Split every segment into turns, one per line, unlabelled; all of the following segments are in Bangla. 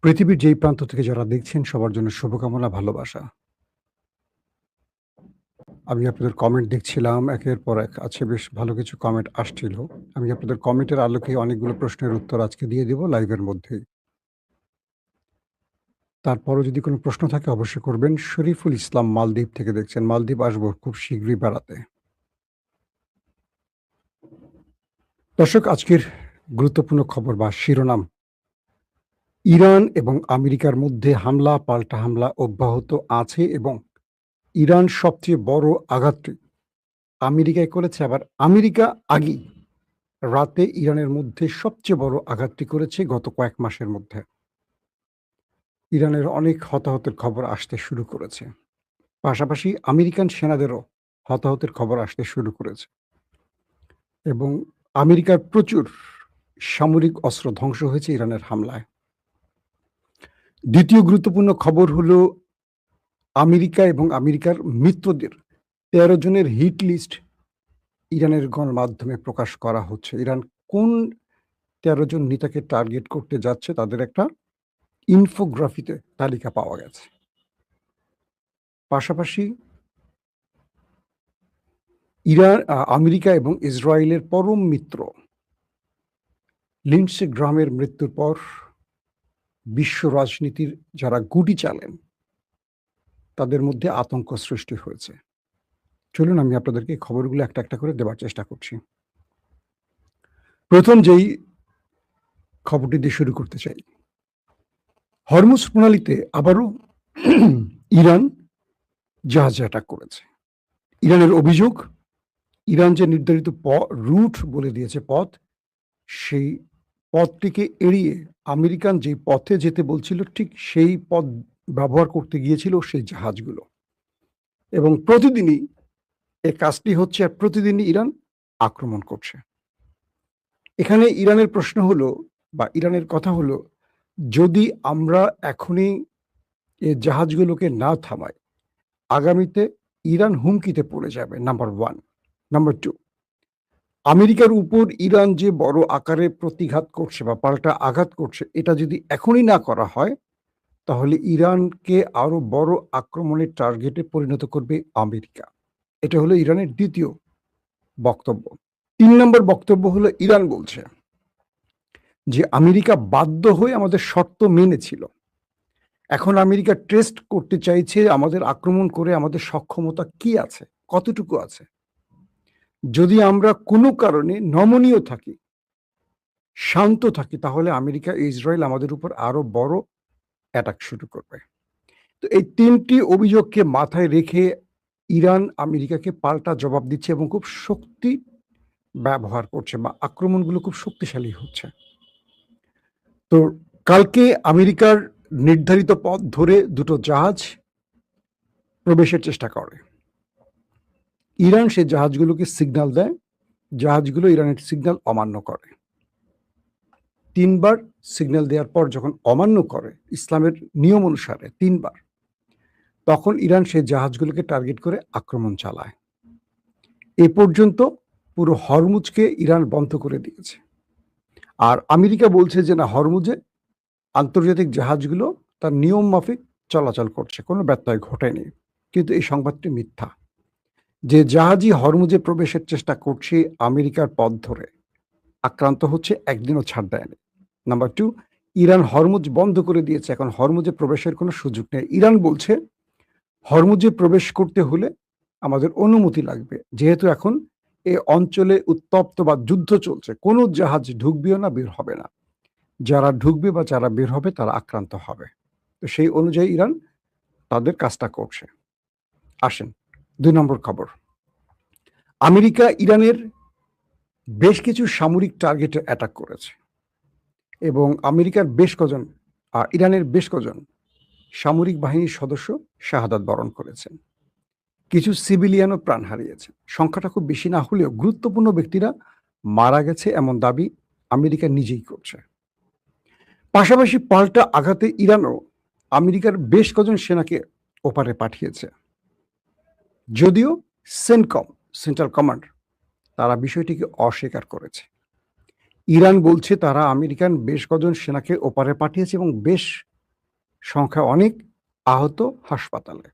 পৃথিবীর যেই প্রান্ত থেকে যারা দেখছেন সবার জন্য শুভকামনা, ভালোবাসা। আমি আপনাদের কমেন্ট দেখছিলাম একের পর এক। আজকে বেশ ভালো কিছু কমেন্ট আসছিল। আমি আপনাদের কমেন্টের আলোকে অনেকগুলো প্রশ্নের উত্তর আজকে দিয়ে দিব লাইভের মধ্যেই। তারপরও যদি কোনো প্রশ্ন থাকে অবশ্যই করবেন। শরীফুল ইসলাম মালদ্বীপ থেকে দেখছেন। মালদ্বীপ আসবো খুব শীঘ্রই বেড়াতে। দর্শক, আজকের গুরুত্বপূর্ণ খবর বা শিরোনাম, ইরান এবং আমেরিকার মধ্যে হামলা পাল্টা হামলা অব্যাহত আছে এবং ইরান সবচেয়ে বড় আঘাতটি আমেরিকায় করেছে। আবার আমেরিকা আগেই রাতে ইরানের মধ্যে সবচেয়ে বড় আঘাতটি করেছে গত কয়েক মাসের মধ্যে। ইরানের অনেক হতাহতের খবর আসতে শুরু করেছে। পাশাপাশি আমেরিকান সেনাদেরও হতাহতের খবর আসতে শুরু করেছে এবং আমেরিকার প্রচুর সামরিক অস্ত্র ধ্বংস হয়েছে ইরানের হামলায়। দ্বিতীয় গুরুত্বপূর্ণ খবর হলো আমেরিকা এবং আমেরিকার মিত্রদের ১৩ জনের হিট লিস্ট ইরানের গণমাধ্যমে প্রকাশ করা হচ্ছে। ইরান কোন ১৩ জন নেতাকে টার্গেট করতে যাচ্ছে তাদের একটা ইনফোগ্রাফিতে তালিকা পাওয়া গেছে। পাশাপাশি আমেরিকা এবং ইসরায়েলের পরম মিত্র লিন্ডসে গ্রাহামের মৃত্যুর পর বিশ্ব রাজনীতির যারা গুটি চালেন তাদের মধ্যে আতঙ্ক সৃষ্টি হয়েছে। চলুন আমি আপনাদেরকে খবরগুলো একটা একটা করে দেবার চেষ্টা করছি। প্রথম যেই খবরটি দিয়ে শুরু করতে চাই, হরমুজ প্রণালীতে আবারও ইরান জাহাজ অ্যাটাক করেছে। ইরানের অভিযোগ, ইরান যে নির্ধারিত রুট বলে দিয়েছে পথ, সেই পথটিকে এড়িয়ে আমেরিকান যেই পথে যেতে বলছিল ঠিক সেই পথ ব্যবহার করতে গিয়েছিল সেই জাহাজগুলো এবং প্রতিদিনই এই কাজটি হচ্ছে আর প্রতিদিনই ইরান আক্রমণ করছে। এখানে ইরানের প্রশ্ন হলো বা ইরানের কথা হলো, যদি আমরা এখনই এই জাহাজগুলোকে না থামাই আগামীতে ইরান হুমকিতে পড়ে যাবে, নাম্বার 1। নাম্বার 2, আমেরিকার উপর ইরান যে বড় আকারে প্রতিঘাত করছে বা পাল্টা আঘাত করছে, এটা যদি এখনই না করা হয় তাহলে ইরানকে আরো বড় আক্রমণের টার্গেটে পরিণত করবে আমেরিকা। এটা হলো ইরানের দ্বিতীয় বক্তব্য। 3 নম্বর বক্তব্য হলো, ইরান বলছে যে আমেরিকা বাধ্য হয়ে আমাদের শর্ত মেনেছিল। এখন আমেরিকা টেস্ট করতে চাইছে আমাদের আক্রমণ করে আমাদের সক্ষমতা কি আছে, কতটুকু আছে। যদি আমরা কোনো কারণে নমনীয় থাকি, শান্ত থাকি, তাহলে আমেরিকা ইসরায়েল আমাদের উপর আরো বড় অ্যাটাক শুরু করবে। তো এই 3টি অভিযোগকে মাথায় রেখে ইরান আমেরিকাকে পাল্টা জবাব দিচ্ছে এবং খুব শক্তি ব্যবহার করছে বা আক্রমণগুলো খুব শক্তিশালী হচ্ছে। তো কালকে আমেরিকার নির্ধারিত পথ ধরে দুটো জাহাজ প্রবেশের চেষ্টা করে। ইরান সেই জাহাজগুলোকে সিগন্যাল দেয়, জাহাজগুলো ইরানের সিগন্যাল অমান্য করে। 3 বার সিগন্যাল দেওয়ার পর যখন অমান্য করে ইসলামের নিয়ম অনুসারে 3 বার, তখন ইরান সেই জাহাজগুলোকে টার্গেট করে আক্রমণ চালায়। এ পর্যন্ত পুরো হরমুজকে ইরান বন্ধ করে দিয়েছে। আর আমেরিকা বলছে যে না, হরমুজে আন্তর্জাতিক জাহাজগুলো তার নিয়ম মাফিক চলাচল করছে, কোনো ব্যত্যয় ঘটেনি। কিন্তু এই সংবাদটি মিথ্যা। যে জাহাজই হরমুজে প্রবেশের চেষ্টা করছে আমেরিকার পথ ধরে আক্রান্ত হচ্ছে, একদিনও ছাড় দেয়নি। নাম্বার 2, ইরান হরমুজ বন্ধ করে দিয়েছে, এখন হরমুজে প্রবেশের কোনো সুযোগ নেই। ইরান বলছে হরমুজে প্রবেশ করতে হলে আমাদের অনুমতি লাগবে, যেহেতু এখন এ অঞ্চলে উত্তপ্ত বা যুদ্ধ চলছে, কোনো জাহাজ ঢুকবেও না, বের হবে না। যারা ঢুকবে বা যারা বের হবে তারা আক্রান্ত হবে। তো সেই অনুযায়ী ইরান তাদের কাজটা করছে। আসেন 2 নম্বর খবর, আমেরিকা ইরানের বেশ কিছু সামরিক টার্গেটে অ্যাটাক করেছে এবং আমেরিকার বেশ কজন ইরানের বেশ কজন সামরিক বাহিনীর সদস্য শাহাদাত বরণ করেছেন। কিছু সিভিলিয়ানও প্রাণ হারিয়েছেন। সংখ্যাটা খুব বেশি না হলেও গুরুত্বপূর্ণ ব্যক্তিরা মারা গেছে এমন দাবি আমেরিকা নিজেই করছে। পাশাপাশি পাল্টা আঘাতে ইরানও আমেরিকার বেশ কজন সেনাকে ওপারে পাঠিয়েছে, যদিও সেন্টকম, সেন্ট্রাল কমান্ড, তারা বিষয়টিকে অস্বীকার করেছে। ইরান বলছে তারা আমেরিকান বেশ কজন সেনাকে ওপারে পাঠিয়েছে এবং বেশ সংখ্যা অনেক, আহত হাসপাতালে,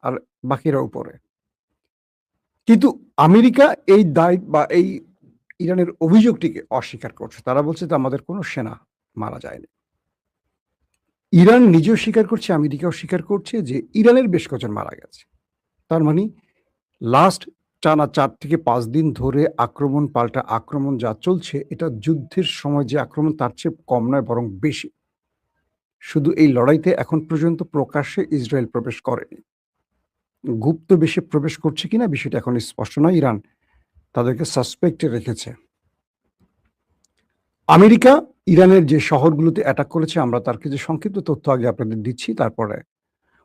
আর বাকিরা উপরে। কিন্তু আমেরিকা এই দায় বা এই ইরানের অভিযোগটিকে অস্বীকার করছে। তারা বলছে যে আমাদের কোনো সেনা মারা যায়নি। ইরান নিজেও স্বীকার করছে, আমেরিকাও স্বীকার করছে যে ইরানের বেশ কজন মারা গেছে। তার মানে লাস্ট টানা ৪ থেকে ৫ দিন ধরে আক্রমণ পাল্টা আক্রমণ যা চলছে, এটা যুদ্ধের সময় যে আক্রমণ তার চেয়ে কম নয়, বরং বেশি। শুধু এই লড়াইতে এখন পর্যন্ত প্রকাশ্যে ইসরায়েল প্রবেশ করেনি। গুপ্ত বেশে প্রবেশ করছে কিনা বিষয়টা এখন স্পষ্ট নয়। ইরান তাদেরকে সাসপেক্টে রেখেছে। আমেরিকা ইরানের যে শহরগুলোতে অ্যাটাক করেছে, আমরা তার কিছু সংক্ষিপ্ত তথ্য আগে আপনাদের দিচ্ছি। তারপরে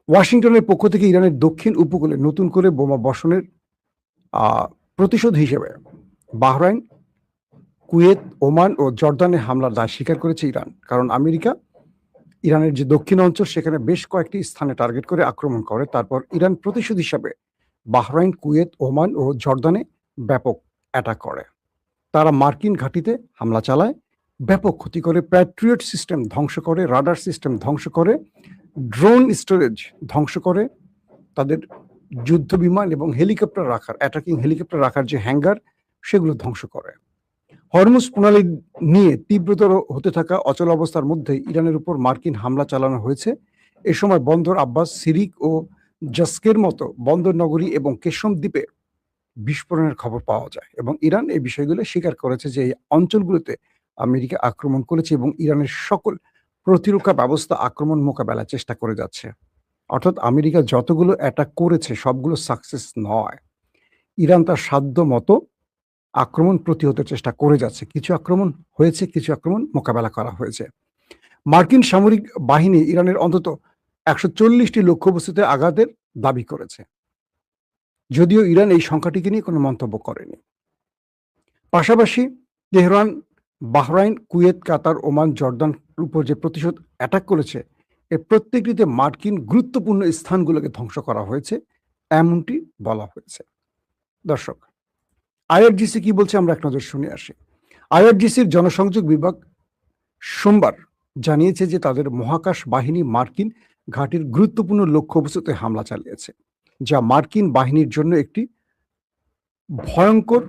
ওয়াশিংটনের পক্ষ থেকে ইরানের দক্ষিণ উপকূলে নতুন করে বোমা বর্ষণের প্রতিশোধ হিসেবে বাহরাইন, কুয়েত, ওমান ও জর্দানে হামলার দায় স্বীকার করেছে ইরান। কারণ আমেরিকা ইরানের যে দক্ষিণ অঞ্চল সেখানে বেশ কয়েকটি স্থানে টার্গেট করে আক্রমণ করে। তারপর ইরান প্রতিশোধ হিসাবে বাহরাইন, কুয়েত, ওমান ও জর্দানে ব্যাপক অ্যাটাক করে। তারা মার্কিন ঘাঁটিতে হামলা চালায়, ব্যাপক ক্ষতি করে, প্যাট্রিয়ট সিস্টেম ধ্বংস করে, রাডার সিস্টেম ধ্বংস করে, ড্রোন স্টোরেজ ধ্বংস করে, তাদের যুদ্ধ বিমান এবং হেলিকপ্টার রাখার, অ্যাটাকিং হেলিকপ্টার রাখার যে হ্যাঙ্গার, সেগুলো ধ্বংস করে। হরমুজ প্রণালী নিয়ে তীব্রতর হতে থাকা অচল অবস্থার মধ্যে ইরানের উপর মার্কিন হামলা চালানো হয়েছে। এ সময় বন্দর আব্বাস, সিরিক ও জাস্কের মতো বন্দর নগরী এবং কেশম দ্বীপে বিস্ফোরণের খবর পাওয়া যায় এবং ইরান এই বিষয়গুলো স্বীকার করেছে যে এই অঞ্চলগুলোতে আমেরিকা আক্রমণ করেছে এবং ইরানের সকল প্রতিরক্ষা ব্যবস্থা আক্রমণ মোকাবেলার চেষ্টা করে যাচ্ছে। অর্থাৎ আমেরিকা যতগুলো অ্যাটাক করেছে সবগুলো সাকসেস নয়। ইরান তার সাধ্য মতো আক্রমণ প্রতিহতের চেষ্টা করে যাচ্ছে। কিছু আক্রমণ হয়েছে, কিছু আক্রমণ মোকাবেলা করা হয়েছে। মার্কিন সামরিক বাহিনী ইরানের অন্তত ১৪০টি লক্ষ্যবস্তুতে আঘাতের দাবি করেছে, যদিও ইরান এই সংখ্যাটিকে নিয়ে কোনো মন্তব্য করেনি। পাশাপাশি তেহরান, বাহরাইন, কুয়েত, কাতার, ওমান, জর্দান উপর যে প্রতিশোধ অ্যাটাক করেছে, এর প্রত্যেকটিতে মার্কিন গুরুত্বপূর্ণ স্থানগুলোকে ধ্বংস করা হয়েছে, এমনটি বলা হয়েছে। দর্শক, আইআরজিসি কি বলছে আমরা এক নজর শুনে আসি। আইআরজিসির জনসংযোগ বিভাগ সোমবার জানিয়েছে যে তাদের মহাকাশ বাহিনী মার্কিন ঘাঁটির গুরুত্বপূর্ণ লক্ষ্যবস্তুতে হামলা চালিয়েছে, যা মার্কিন বাহিনীর জন্য একটি ভয়ঙ্কর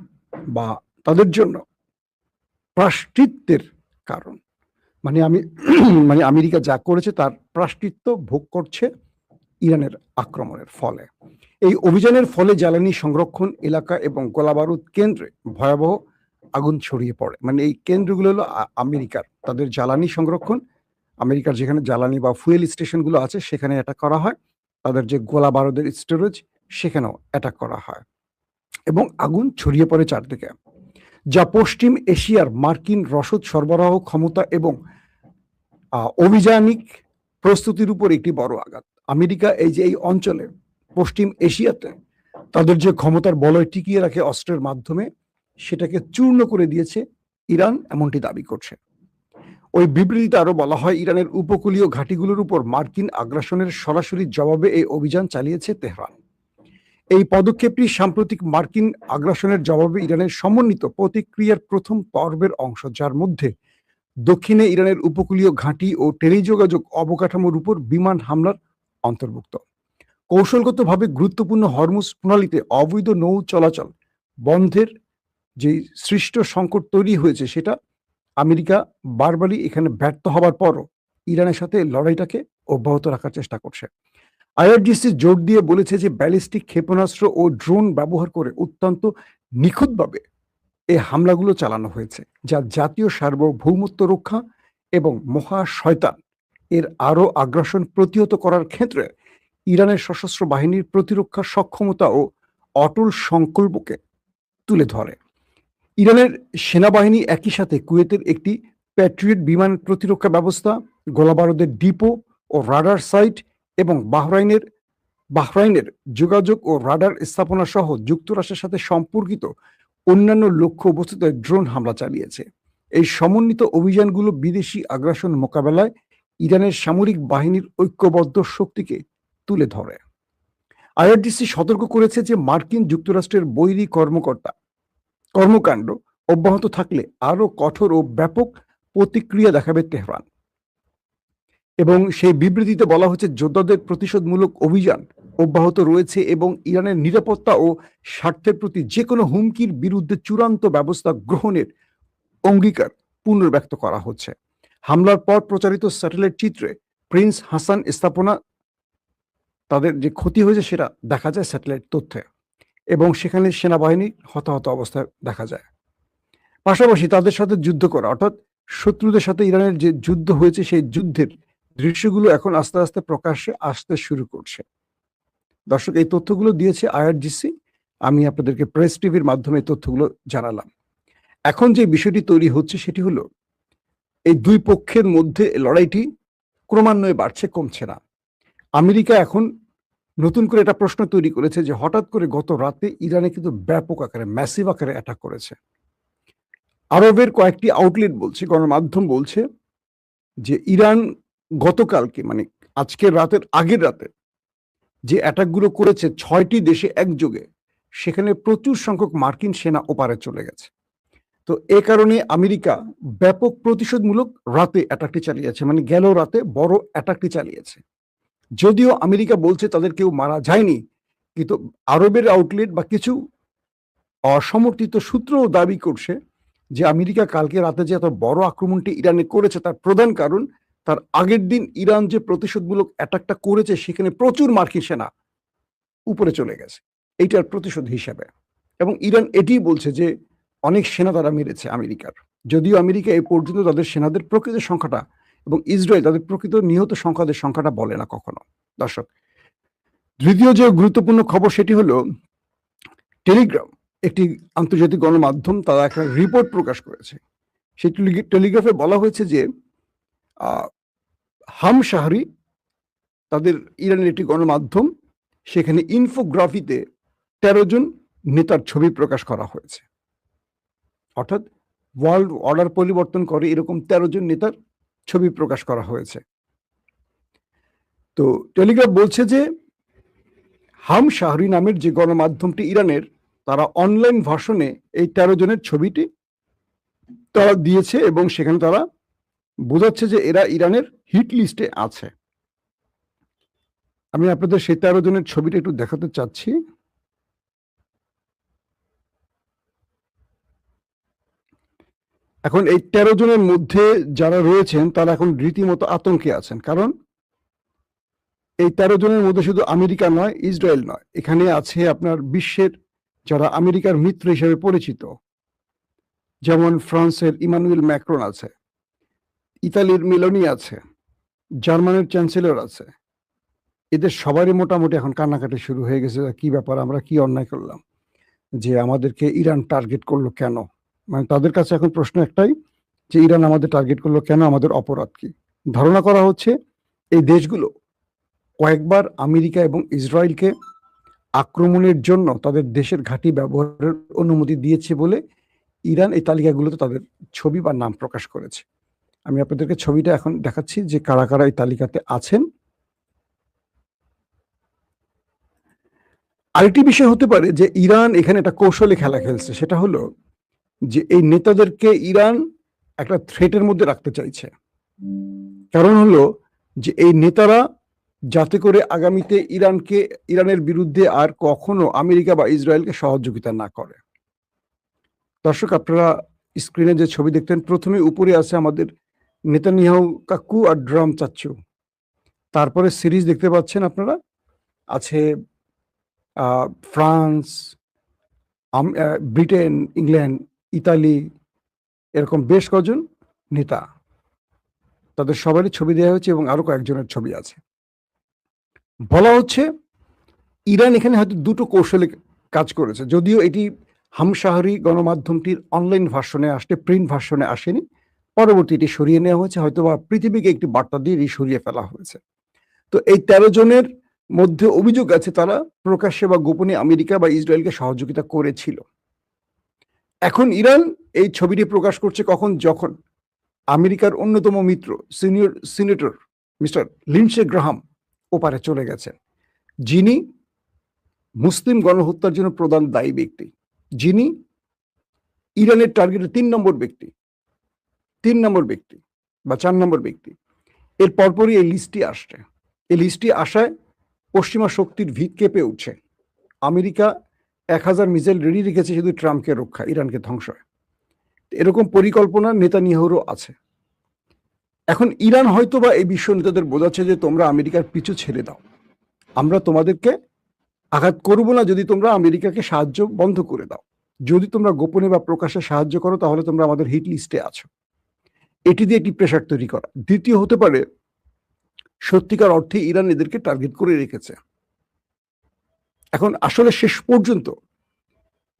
বা তাদের জন্য প্রায়শ্চিত্তের কারণ। মানে আমেরিকা যা করেছে তার প্রায়শ্চিত্ত ভোগ করছে ইরানের আক্রমণের ফলে। এই অভিযানের ফলে জ্বালানি সংরক্ষণ এলাকা এবং গোলাবারুদ কেন্দ্রে ভয়াবহ আগুন ছড়িয়ে পড়ে। মানে এই কেন্দ্রগুলো হলো আমেরিকার, তাদের জ্বালানি সংরক্ষণ, আমেরিকার যেখানে জ্বালানি বা ফুয়েল স্টেশনগুলো আছে সেখানে অ্যাটাক করা হয়, তাদের যে গোলা বারুদের স্টোরেজ সেখানেও অ্যাটাক করা হয় এবং আগুন ছড়িয়ে পড়ে চারদিকে, যা পশ্চিম এশিয়ার মার্কিন রসদ সরবরাহ ক্ষমতা এবং অভিযানিক প্রস্তুতির উপর একটি বড় আঘাত। আমেরিকা এই যে এই অঞ্চলে পশ্চিম এশিয়াতে তাদের যে ক্ষমতার বলয় টিকিয়ে রাখে অস্ত্রের মাধ্যমে, সেটাকে চূর্ণ করে দিয়েছে ইরান, এমনটি দাবি করছে। ওই বিবৃতিতে আরো বলা হয়, ইরানের উপকূলীয় ঘাঁটিগুলোর উপর মার্কিন আগ্রাসনের সরাসরি জবাবে এই অভিযান চালিয়েছে তেহরান। এই পদক্ষেপটি সাম্প্রতিক মার্কিন আগ্রাসনের জবাবে ইরানের সমন্বিত প্রতিক্রিয়ার প্রথম পর্বের অংশ, যার মধ্যে দক্ষিণে ইরানের উপকূলীয় ঘাঁটি ও টেলিযোগাযোগ অবকাঠামোর উপর বিমান হামলার অন্তর্ভুক্ত। কৌশলগতভাবে গুরুত্বপূর্ণ হরমুজ প্রণালীতে অবৈধ নৌ চলাচল বন্ধের যে সৃষ্ট সংকট তৈরি হয়েছে, সেটা আমেরিকা বারবারই এখানে ব্যর্থ হবার পরও ইরানের সাথে লড়াইটাকে অব্যাহত রাখার চেষ্টা করছে। আইআরজিসি জোর দিয়ে বলেছে যে ব্যালিস্টিক ক্ষেপণাস্ত্র ও ড্রোন ব্যবহার করে অত্যন্ত নিখুঁতভাবে এই হামলাগুলো চালানো হয়েছে, যা জাতীয় সার্বভৌমত্ব রক্ষা এবং মহা শয়তান এর আরও আগ্রাসন প্রতিহত করার ক্ষেত্রে ইরানের সশস্ত্র বাহিনীর প্রতিরক্ষা সক্ষমতা ও অটল সংকল্পকে তুলে ধরে। ইরানের সেনাবাহিনী একই সাথে কুয়েতের একটি প্যাট্রিয়ট বিমান প্রতিরক্ষা ব্যবস্থা, গোলাবারুদের ডিপো ও রাডার সাইট এবং বাহরাইনের যোগাযোগ ও রাডার স্থাপনা সহ যুক্তরাষ্ট্রের সাথে সম্পর্কিত অন্যান্য লক্ষ্য বস্তুতে ড্রোন হামলা চালিয়েছে। এই সমন্বিত অভিযানগুলো বিদেশি আগ্রাসন মোকাবেলায় ইরানের সামরিক বাহিনীর ঐক্যবদ্ধ শক্তিকে তুলে ধরে। আইআরজিসি সতর্ক করেছে যে মার্কিন যুক্তরাষ্ট্রের বৈরী কর্মকাণ্ড অব্যাহত থাকলে আরো কঠোর ও ব্যাপক প্রতিক্রিয়া দেখাবে তেহরান। এবং সেই বিবৃতিতে বলা হচ্ছে যোদ্ধাদের প্রতিশোধমূলক অভিযান অব্যাহত রয়েছে এবং ইরানের নিরাপত্তা ও স্বার্থের প্রতি যে কোনো হুমকির বিরুদ্ধে চূড়ান্ত ব্যবস্থা গ্রহণের অঙ্গীকার পুনর্ব্যক্ত করা হচ্ছে। হামলার পর প্রচারিত স্যাটেলাইট চিত্রে প্রিন্স হাসান স্থাপনা তাদের যে ক্ষতি হয়েছে সেটা দেখা যায় স্যাটেলাইট তথ্যে, এবং সেখানে সেনাবাহিনী হতাহত অবস্থায় দেখা যায়। পাশাপাশি তাদের সাথে যুদ্ধ করা অর্থাৎ শত্রুদের সাথে ইরানের যে যুদ্ধ হয়েছে সেই যুদ্ধের দৃশ্যগুলো এখন আস্তে আস্তে প্রকাশ্যে আসতে শুরু করছে। দর্শক, এই তথ্যগুলো দিয়েছে আইআরজিসি। আমি আপনাদেরকে প্রেস টিভির মাধ্যমে এই তথ্যগুলো জানালাম। এখন যে বিষয়টি তৈরি হচ্ছে সেটি হলো এই দুই পক্ষের মধ্যে লড়াইটি ক্রমান্বয়ে বাড়ছে, কমছে না। আমেরিকা এখন নতুন করে একটা প্রশ্ন তৈরি করেছে যে হঠাৎ করে গত রাতে ইরানে কিন্তু ব্যাপক আকারে ম্যাসিভ আকারে অ্যাটাক করেছে। আরবের কয়েকটি আউটলেট বলছে, গণমাধ্যম বলছে যে ইরান গতকালকে মানে আজকের রাতের আগের রাতে যে অ্যাটাকগুলো করেছে 6টি দেশে একযোগে, সেখানে প্রচুর সংখ্যক মার্কিন সেনা ওপারে চলে গেছে। তো এ কারণে আমেরিকা ব্যাপক প্রতিশোধমূলক রাতে অ্যাটাকটি চালিয়েছে, মানে গেল রাতে বড় অ্যাটাকটি চালিয়েছে। যদিও আমেরিকা বলছে তাদের কেউ মারা যায়নি, কিন্তু আরবের আউটলেট বা কিছু অসমর্থিত সূত্রও দাবি করছে যে আমেরিকা কালকে রাতে যে এত বড় আক্রমণটি ইরানে করেছে তার প্রধান কারণ তার আগের দিন ইরান যে প্রতিশোধমূলক অ্যাটাকটা করেছে সেখানে প্রচুর মার্কিন সেনা উপরে চলে গেছে এইটার প্রতিশোধ হিসাবে। এবং ইরান এটি বলছে যে অনেক সেনা তারা মেরেছে আমেরিকার, যদিও আমেরিকা এই পর্যন্ত তাদের সেনাদের প্রকৃত সংখ্যাটা এবং ইসরায়েল তাদের প্রকৃত নিহত সংখ্যাটা বলে না কখনো। দর্শক, দ্বিতীয় যে গুরুত্বপূর্ণ খবর সেটি হলো টেলিগ্রাম, একটি আন্তর্জাতিক গণমাধ্যম, তারা একটা রিপোর্ট প্রকাশ করেছে। সেই টেলিগ্রাফে বলা হয়েছে যে হাম শাহরি, তাদের ইরানের একটি গণমাধ্যম, সেখানে ইনফোগ্রাফিতে 13 জন নেতার ছবি প্রকাশ করা হয়েছে। অর্থাৎ ওয়ার্ল্ড অর্ডার পরিবর্তন করে এরকম 13 জন নেতার ছবি প্রকাশ করা হয়েছে। তো টেলিগ্রাফ বলছে যে হাম শাহরি নামের যে গণমাধ্যমটি ইরানের, তারা অনলাইন ভার্সনে এই 13 জনের ছবিটি তারা দিয়েছে এবং সেখানে তারা বোঝাচ্ছে যে এরা ইরানের হিট লিস্টে আছে। আমি আপনাদের সেই 13 জনের ছবিটা একটু দেখাতে চাচ্ছি। এখন এই 13 জনের মধ্যে যারা রয়েছেন তারা এখন রীতিমতো আতঙ্কে আছেন, কারণ এই 13 জনের মধ্যে শুধু আমেরিকা নয়, ইসরায়েল নয়, এখানে আছে আপনার বিশ্বের যারা আমেরিকার মিত্র হিসেবে পরিচিত, যেমন ফ্রান্সের ইমানুয়েল ম্যাক্রন আছে, ইতালির মেলোনি আছে, জার্মানির চ্যান্সেলর আছে। এদের সবারই মোটামুটি এখন কান্নাকাটি শুরু হয়ে গেছে, কি ব্যাপার, আমরা কি অন্যায় করলাম যে আমাদেরকে ইরান টার্গেট করলো কেন। মানে তাদের কাছে এখন প্রশ্ন একটাই যে ইরান আমাদের টার্গেট করলো কেন, আমাদের অপরাধ কি। ধারণা করা হচ্ছে এই দেশগুলো কয়েকবার আমেরিকা এবং ইসরায়েলকে আক্রমণের জন্য তাদের দেশের ঘাঁটি ব্যবহারের অনুমতি দিয়েছে বলে ইরান এই তালিকাগুলোতে তাদের ছবি বা নাম প্রকাশ করেছে। আমি আপনাদেরকে ছবিটা এখন দেখাচ্ছি যে কারা কারা এই তালিকাতে আছেন। আরেকটি বিষয় হতে পারে যে ইরান এখানে একটা কৌশলে খেলা খেলছে, সেটা হলো যে এই নেতাদেরকে ইরান একটা থ্রেটের মধ্যে রাখতে চাইছে। কারণ হলো যে এই নেতারা যাতে করে আগামীতে ইরানের বিরুদ্ধে আর কখনো আমেরিকা বা ইসরায়েলকে সহযোগিতা না করে। দর্শক, আপনারা স্ক্রিনে যে ছবি দেখতেন, প্রথমে উপরে আছে আমাদের নেতানিয়াহু কাকু আর ড্রাম চাচ্চু, তারপরে সিরিজ দেখতে পাচ্ছেন আপনারা, আছে ফ্রান্স, ব্রিটেন, ইংল্যান্ড, ইতালি, এরকম বেশ কজন নেতা, তাদের সবারই ছবি দেওয়া হয়েছে এবং আরো কয়েকজনের ছবি আছে। বলা হচ্ছে ইরান এখানে হয়তো দুটো কৌশলে কাজ করেছে, যদিও এটি হামশাহরি গণমাধ্যমটির অনলাইন ভার্সনে আসতে, প্রিন্ট ভার্সনে আসেনি, পরবর্তী এটি সরিয়ে নেওয়া হয়েছে, হয়তো বা পৃথিবীকে একটি বার্তা দিয়ে এটি সরিয়ে ফেলা হয়েছে। তো এই 13 জনের মধ্যে অভিযোগ আছে তারা প্রকাশ্যে বা গোপনে আমেরিকা বা ইসরায়েলকে সহযোগিতা করেছিল। এখন ইরান এই ছবিটি প্রকাশ করছে কখন, যখন আমেরিকার অন্যতম মিত্র senior senator Mister Lindsey Graham ওপারে চলে গেছেন, যিনি মুসলিম গণহত্যার জন্য প্রধান দায়ী ব্যক্তি, যিনি ইরানের টার্গেটের 3 নম্বর ব্যক্তি বা 4 নম্বর ব্যক্তি। এর পরপরই এই লিস্টটি আসছে। এই লিস্টটি আসায় পশ্চিমা শক্তির ভিত কেঁপে উঠছে। আমেরিকা 1000 মিসাইল রেডি রেখেছে শুধু ট্রাম্পকে রক্ষা, ইরানকে ধ্বংস। এরকম পরিকল্পনা নেতানিয়াহুরও আছে। এখন ইরান হয়তোবা এই বিশ্ব নেতাদের বোঝাচ্ছে যে তোমরা আমেরিকার পিছু ছেড়ে দাও, আমরা তোমাদেরকে আঘাত করব না যদি তোমরা আমেরিকাকে সাহায্য বন্ধ করে দাও। যদি তোমরা গোপনে বা প্রকাশ্যে সাহায্য করো তাহলে তোমরা আমাদের হিট লিস্টে আছো। এটি দিয়ে একটি প্রেশার তৈরি করা। দ্বিতীয় হতে পারে সত্যিকার অর্থে ইরান এদেরকে টার্গেট করে রেখেছে। এখন আসলে শেষ পর্যন্ত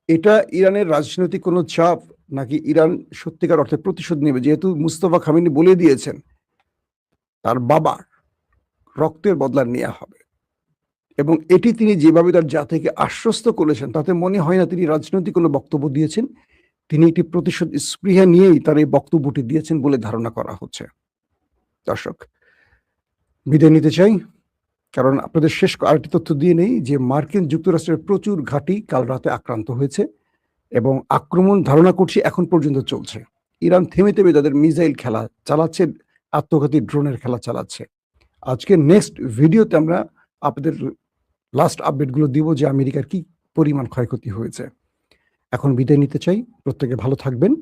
এটা ইরানের রাজনৈতিক কোনো চাপ নাকি ইরান সত্যিকার অর্থে প্রতিশোধ নেবে, যেহেতু মুস্তফা খামেনি বলে দিয়েছেন তার বাবার রক্তের বদলা নেওয়া হবে, এবং এটি তিনি যেভাবে তার জাতিকে আশ্বস্ত করেছেন তাতে মনে হয় না তিনি রাজনৈতিক কোনো বক্তব্য দিয়েছেন। তিনি একটি প্রতিশোধ স্পৃহা নিয়েই তার এই বক্তব্যটি দিয়েছেন বলে ধারণা করা হচ্ছে। দর্শক, বিদায় নিতে চাই, কারণ আপনাদের শেষ আরেকটি তথ্য দিয়ে নেই যে মার্কিন যুক্তরাষ্ট্রের প্রচুর ঘাঁটি কাল রাতে আক্রান্ত হয়েছে এবং আক্রমণ ধারণা করছি এখন পর্যন্ত চলছে। ইরান থেমে থেমে তাদের মিসাইল খেলা চালাচ্ছে, আত্মঘাতী ড্রোনের খেলা চালাচ্ছে। আজকে নেক্সট ভিডিওতে আমরা আপনাদের লাস্ট আপডেটগুলো দিব যে আমেরিকার কি পরিমাণ ক্ষয়ক্ষতি হয়েছে। এখন বিদায় নিতে চাই, প্রত্যেকে ভালো থাকবেন।